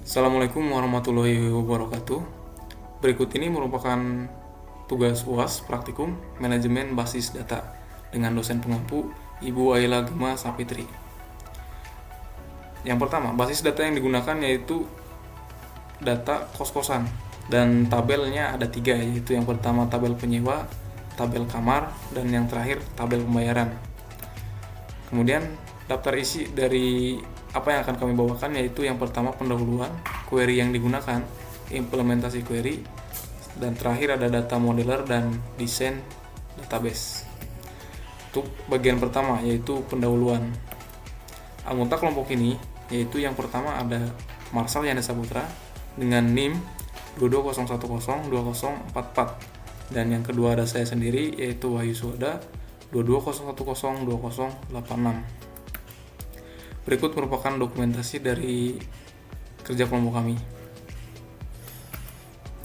Assalamualaikum warahmatullahi wabarakatuh. Berikut ini merupakan tugas UAS praktikum manajemen basis data dengan dosen pengampu Ibu Ayla Gema Sapitri. Yang pertama, basis data yang digunakan yaitu data kos-kosan dan tabelnya ada 3, yaitu yang pertama tabel penyewa, tabel kamar, dan yang terakhir tabel pembayaran. Kemudian daftar isi dari apa yang akan kami bawakan yaitu yang pertama pendahuluan, query yang digunakan, implementasi query, dan terakhir ada data modeler dan desain database. Untuk bagian pertama yaitu pendahuluan. Anggota kelompok ini yaitu yang pertama ada Marsal Yanda Saputra dengan NIM 2201020044, dan yang kedua ada saya sendiri yaitu Wahyu Suwada 2201020086. Berikut merupakan dokumentasi dari kerja kelompok kami.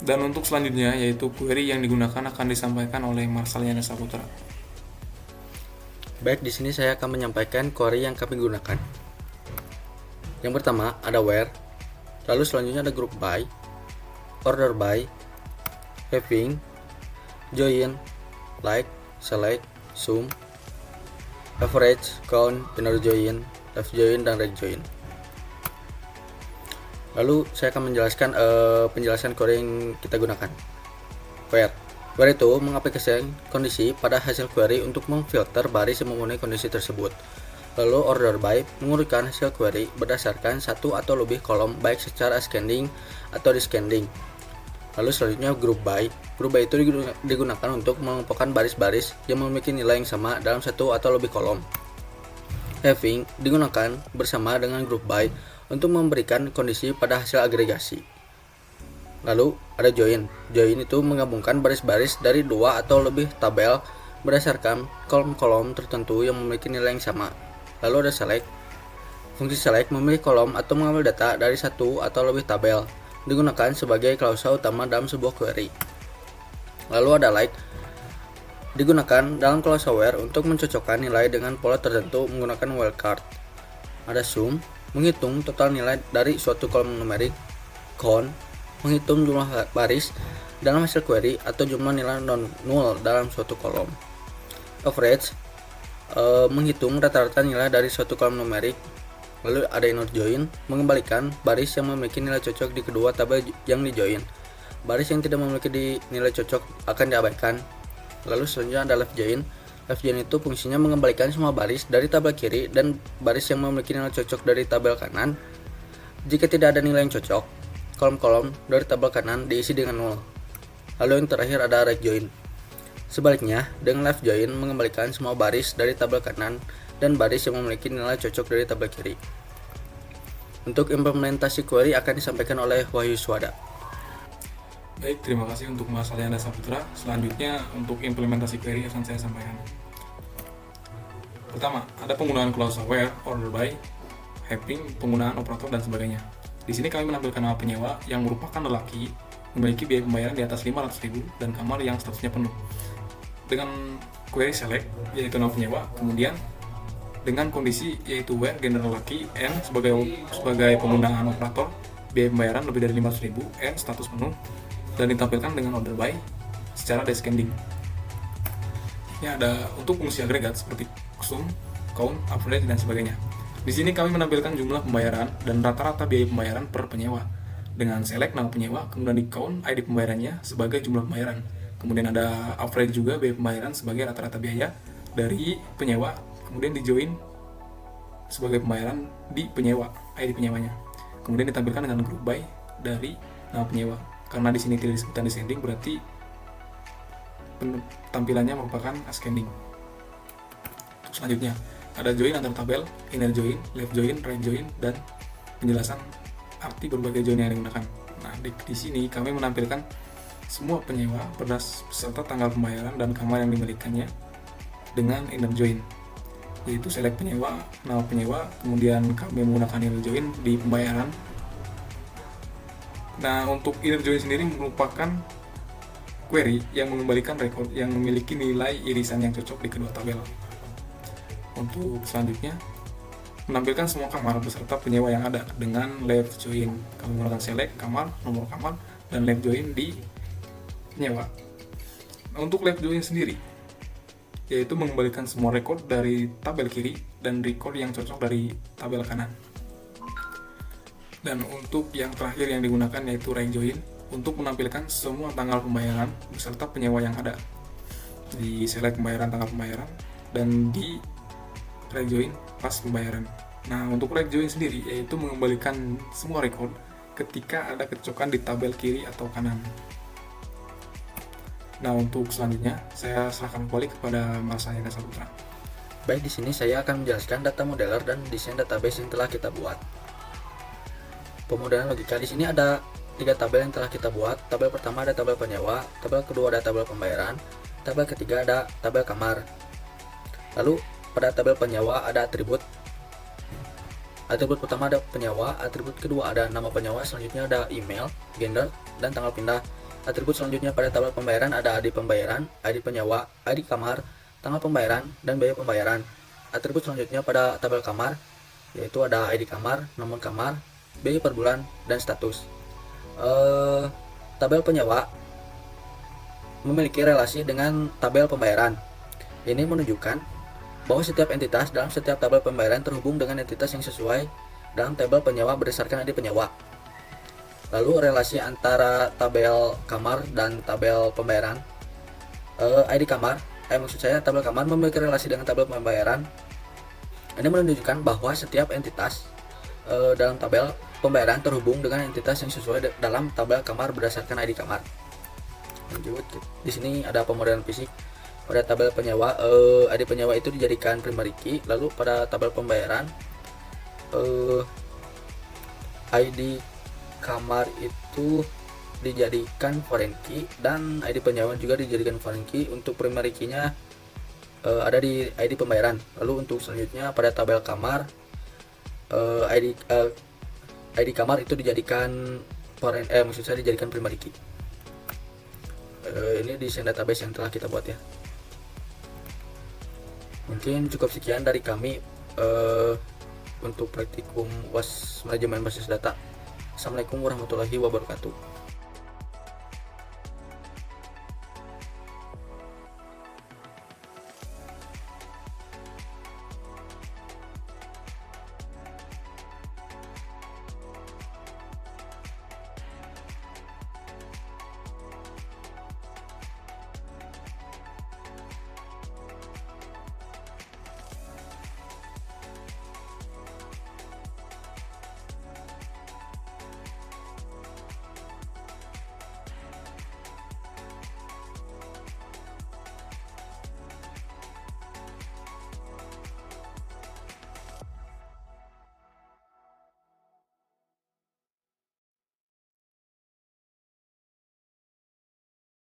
Dan untuk selanjutnya yaitu query yang digunakan akan disampaikan oleh Marsal Yanda Saputra. Baik, di sini saya akan menyampaikan query yang kami gunakan. Yang pertama ada where, lalu selanjutnya ada group by, order by, having, join, like, select, sum, average, count, inner join, left join, dan right join. Lalu saya akan menjelaskan penjelasan query yang kita gunakan. Where itu mengaplikasikan kondisi pada hasil query untuk memfilter baris yang memenuhi kondisi tersebut. Lalu order by mengurutkan hasil query berdasarkan satu atau lebih kolom baik secara ascending atau descending. Lalu selanjutnya group by. Group by itu digunakan untuk mengelompokkan baris-baris yang memiliki nilai yang sama dalam satu atau lebih kolom. Having digunakan bersama dengan group by untuk memberikan kondisi pada hasil agregasi. Lalu ada join. Join itu menggabungkan baris-baris dari dua atau lebih tabel berdasarkan kolom-kolom tertentu yang memiliki nilai yang sama. Lalu ada select. Fungsi select memilih kolom atau mengambil data dari satu atau lebih tabel, digunakan sebagai klausa utama dalam sebuah query. Lalu ada like. Digunakan dalam klausa where untuk mencocokkan nilai dengan pola tertentu menggunakan wildcard. Ada sum, menghitung total nilai dari suatu kolom numerik. Count, menghitung jumlah baris dalam hasil query atau jumlah nilai non-null dalam suatu kolom. Average, menghitung rata-rata nilai dari suatu kolom numerik. Lalu ada inner join, mengembalikan baris yang memiliki nilai cocok di kedua tabel yang dijoin. Baris yang tidak memiliki nilai cocok akan diabaikan. Lalu selanjutnya ada left join. Left join itu fungsinya mengembalikan semua baris dari tabel kiri dan baris yang memiliki nilai cocok dari tabel kanan. Jika tidak ada nilai yang cocok, kolom-kolom dari tabel kanan diisi dengan nol. Lalu yang terakhir ada right join. Sebaliknya, dengan left join mengembalikan semua baris dari tabel kanan dan baris yang memiliki nilai cocok dari tabel kiri. Untuk implementasi query akan disampaikan oleh Wahyu Suwada. Baik, terima kasih untuk Marsal Yanda Saputra. Selanjutnya untuk implementasi query akan saya sampaikan. Pertama, ada penggunaan klausa where, order by, having, penggunaan operator, dan sebagainya. Di sini kami menampilkan nama penyewa yang merupakan lelaki, memiliki biaya pembayaran di atas 500.000 dan kamar yang statusnya penuh. Dengan query select, yaitu nama penyewa, kemudian dengan kondisi yaitu where gender lelaki, n sebagai penggunaan operator, biaya pembayaran lebih dari 500.000, n status penuh, dan ditampilkan dengan order by secara descending. Ini ada untuk fungsi agregat seperti sum, count, average, dan sebagainya. Di sini kami menampilkan jumlah pembayaran dan rata-rata biaya pembayaran per penyewa. Dengan select nama penyewa, kemudian di count ID pembayarannya sebagai jumlah pembayaran. Kemudian ada average juga biaya pembayaran sebagai rata-rata biaya dari penyewa, kemudian di join sebagai pembayaran di penyewa, ID penyewanya. Kemudian ditampilkan dengan group by dari nama penyewa. Karena di sini tidak disebutkan descending, berarti tampilannya merupakan ascending. Selanjutnya ada join antar tabel, inner join, left join, right join, dan penjelasan arti berbagai join yang digunakan. Nah, di sini kami menampilkan semua penyewa beserta tanggal pembayaran dan kamar yang dimilikannya dengan inner join, yaitu select penyewa, nama penyewa, kemudian kami menggunakan inner join di pembayaran. Nah, untuk inner join sendiri merupakan query yang mengembalikan record yang memiliki nilai irisan yang cocok di kedua tabel. Untuk selanjutnya menampilkan semua kamar beserta penyewa yang ada dengan left join. Kami menggunakan select kamar, nomor kamar, dan left join di penyewa. Nah, untuk left join sendiri, yaitu mengembalikan semua record dari tabel kiri dan record yang cocok dari tabel kanan. Dan untuk yang terakhir yang digunakan yaitu right join untuk menampilkan semua tanggal pembayaran beserta penyewa yang ada. Di select pembayaran, tanggal pembayaran, dan di right join pas pembayaran. Nah, untuk right join sendiri yaitu mengembalikan semua record ketika ada kecocokan di tabel kiri atau kanan. Nah, untuk selanjutnya saya serahkan kembali kepada Mas Ayana Saputra. Baik, di sini saya akan menjelaskan data modeler dan desain database yang telah kita buat. Pemodelan logika di sini ada 3 tabel yang telah kita buat. Tabel pertama ada tabel penyewa, tabel kedua ada tabel pembayaran, tabel ketiga ada tabel kamar. Lalu pada tabel penyewa ada atribut. Atribut pertama ada penyewa, atribut kedua ada nama penyewa, selanjutnya ada email, gender, dan tanggal pindah. Atribut selanjutnya pada tabel pembayaran ada ID pembayaran, ID penyewa, ID kamar, tanggal pembayaran, dan biaya pembayaran. Atribut selanjutnya pada tabel kamar yaitu ada ID kamar, nomor kamar, biaya per bulan, dan status. Tabel penyewa memiliki relasi dengan tabel pembayaran. Ini menunjukkan bahwa setiap entitas dalam setiap tabel pembayaran terhubung dengan entitas yang sesuai dalam tabel penyewa berdasarkan ID penyewa. Lalu relasi antara tabel kamar dan tabel pembayaran, ID kamar, maksud saya tabel kamar memiliki relasi dengan tabel pembayaran. Ini menunjukkan bahwa setiap entitas dalam tabel pembayaran terhubung dengan entitas yang sesuai dalam tabel kamar berdasarkan ID kamar. Lanjut, di sini ada pemodelan fisik. Pada tabel penyewa, ID penyewa itu dijadikan primary key. Lalu pada tabel pembayaran, ID kamar itu dijadikan foreign key dan ID penyewa juga dijadikan foreign key. Untuk primary key-nya ada di ID pembayaran. Lalu untuk selanjutnya pada tabel kamar, ID kamar itu dijadikan foreign, maksud saya dijadikan primary key. Ini desain database yang telah kita buat ya. Mungkin cukup sekian dari kami untuk praktikum UAS manajemen basis data. Assalamualaikum warahmatullahi wabarakatuh.